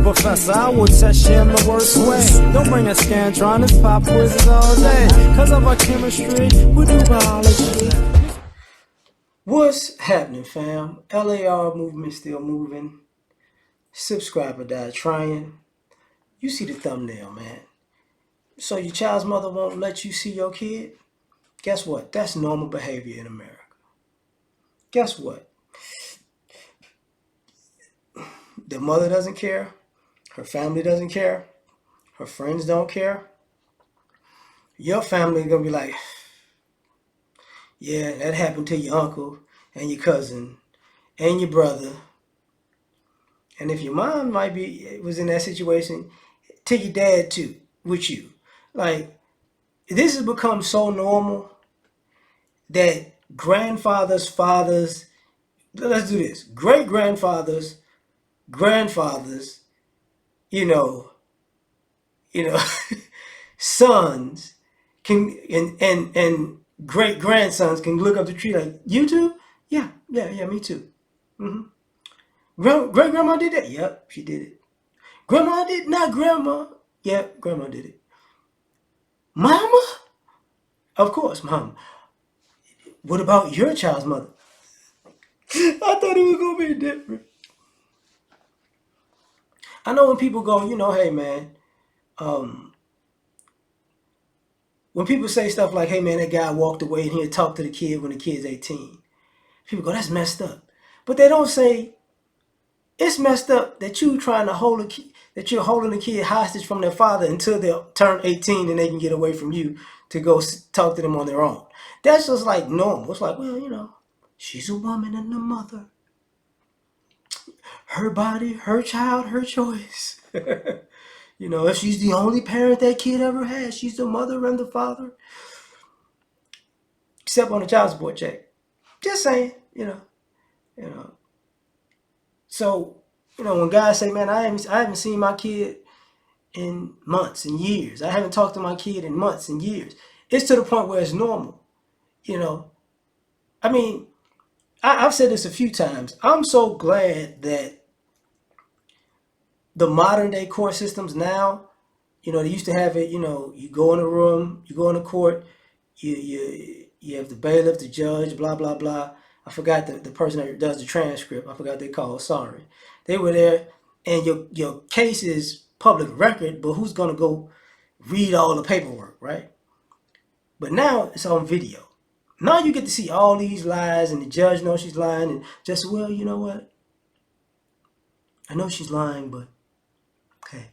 professor, I will test you in the worst way. Don't bring a Scantron, pop quizzes all day. Cause of our chemistry, we do biology. What's happening, fam? L.A.R. movement still moving. Subscriber died trying. You see the thumbnail, man. So your child's mother won't let you see your kid? Guess what? That's normal behavior in America. Guess what? The mother doesn't care. Her family doesn't care. Her friends don't care. Your family is going to be like, yeah, that happened to your uncle and your cousin and your brother. And if your mom was in that situation, to your dad too, with you. Like, this has become so normal that grandfathers, fathers, let's do this, great grandfathers, grandfathers, you know, sons can and great grandsons can look up the tree like, you too? Yeah, me too. Great grandma did that? Yep, she did it. Grandma did? Not grandma. Yep, grandma did it. Mama? Of course, mom. What about your child's mother? I thought it was gonna be different. I know when people go, hey man, when people say stuff like, hey man, that guy walked away and he'll talk to the kid when the kid's 18. People go, that's messed up. But they don't say, it's messed up that you trying to hold that you're holding the kid hostage from their father until they turn 18 and they can get away from you to go talk to them on their own. That's just like normal. It's like, well, she's a woman and a mother. Her body, her child, her choice. If she's the only parent that kid ever had, she's the mother and the father. Except on the child support check. Just saying, So, when guys say, man, I haven't seen my kid in months and years. I haven't talked to my kid in months and years. It's to the point where it's normal. I mean, I've said this a few times. I'm so glad that the modern day court systems now, they used to have it, you go in a room, you go in a court, you have the bailiff, the judge, blah, blah, blah. I forgot the person that does the transcript. I forgot what they call, sorry. They were there, and your case is public record, but who's going to go read all the paperwork, right? But now it's on video. Now you get to see all these lies, and the judge knows she's lying, and just, well, you know what? I know she's lying, but okay,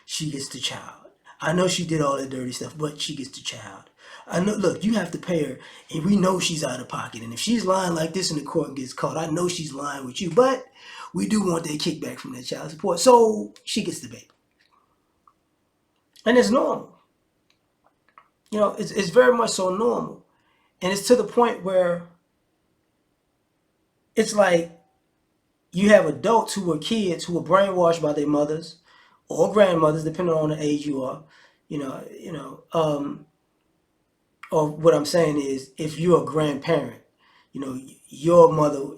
she gets the child. I know she did all that dirty stuff, but she gets the child. I know, look, you have to pay her, and we know she's out of pocket. And if she's lying like this in the court and gets caught, I know she's lying with you, but we do want that kickback from that child support, so she gets the baby. And it's normal. It's very much so normal. And it's to the point where it's like you have adults who were kids who were brainwashed by their mothers or grandmothers, depending on the age you are. Or what I'm saying is, if you're a grandparent, your mother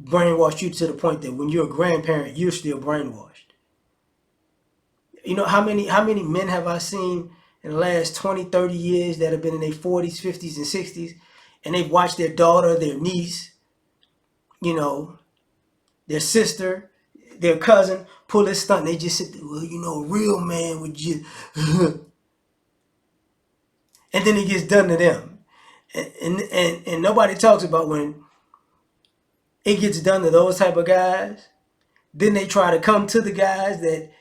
brainwashed you to the point that when you're a grandparent, you're still brainwashed. How many men have I seen in the last 20, 30 years that have been in their 40s, 50s, and 60s, and they've watched their daughter, their niece, their sister, their cousin pull this stunt, and they just sit there, well, a real man would just... and then it gets done to them. And nobody talks about when it gets done to those type of guys. Then they try to come to the guys that,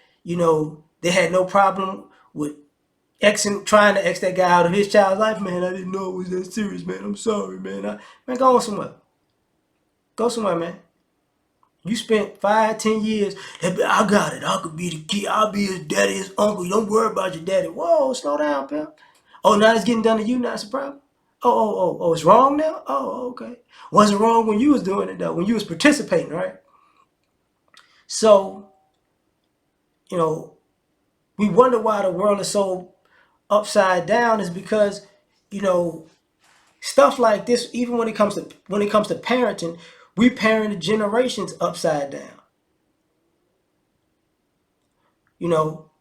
they had no problem with trying to X that guy out of his child's life. Man, I didn't know it was that serious, man. I'm sorry, man. Man, go on somewhere. Go somewhere, man. You spent 5, 10 years. I got it. I could be the kid. I'll be his daddy, his uncle. Don't worry about your daddy. Whoa, slow down, pal. Oh, now it's getting done to you. Now it's a problem. Oh, it's wrong now? Oh, okay. Wasn't wrong when you was doing it, though. When you was participating, right? So, we wonder why the world is so upside down is because, stuff like this, even when it comes to parenting, we parent generations upside down. You know,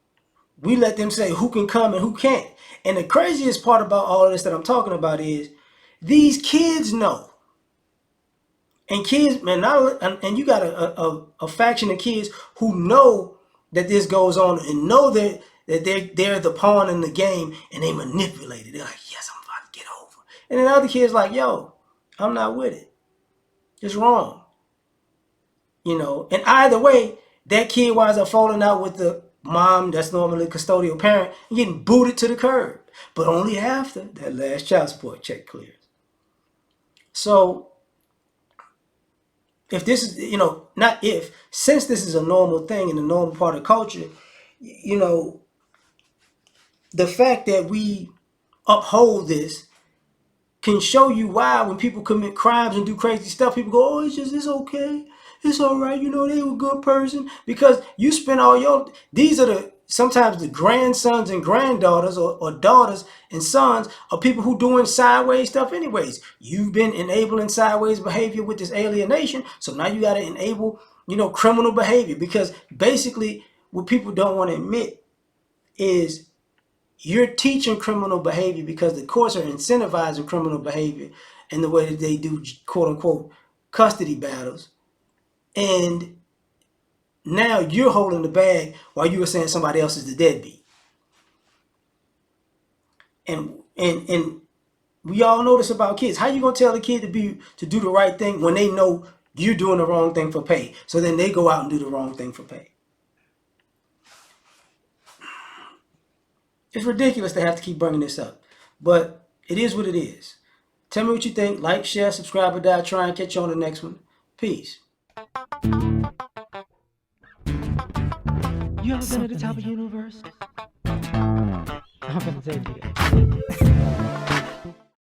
we let them say who can come and who can't. And the craziest part about all of this that I'm talking about is these kids know. And kids, man, and you got a faction of kids who know that this goes on and know that they're the pawn in the game, and they manipulate it. They're like, yes, I'm about to get over. And then other kids like, yo, I'm not with it. It's wrong. You know, and either way, that kid winds up falling out with the mom that's normally a custodial parent and getting booted to the curb. But only after that last child support check clears. So if this is, you know, not if, since this is a normal thing and a normal part of culture, you know, the fact that we uphold this can show you why when people commit crimes and do crazy stuff, people go, oh, it's okay. It's all right. You know, they were a good person. Because you spend all your, these are sometimes the grandsons and granddaughters or daughters and sons of people who doing sideways stuff anyways. You've been enabling sideways behavior with this alienation. So now you got to enable, you know, criminal behavior. Because basically what people don't want to admit is you're teaching criminal behavior because the courts are incentivizing criminal behavior in the way that they do quote unquote custody battles. And now you're holding the bag while you were saying somebody else is the deadbeat. And we all know this about kids. How you gonna tell the kid to do the right thing when they know you're doing the wrong thing for pay? So then they go out and do the wrong thing for pay. It's ridiculous to have to keep bringing this up, but it is what it is. Tell me what you think. Like, share, subscribe, or die. Try and catch you on the next one. Peace. You ever been at the top of the universe? I'm gonna take you there.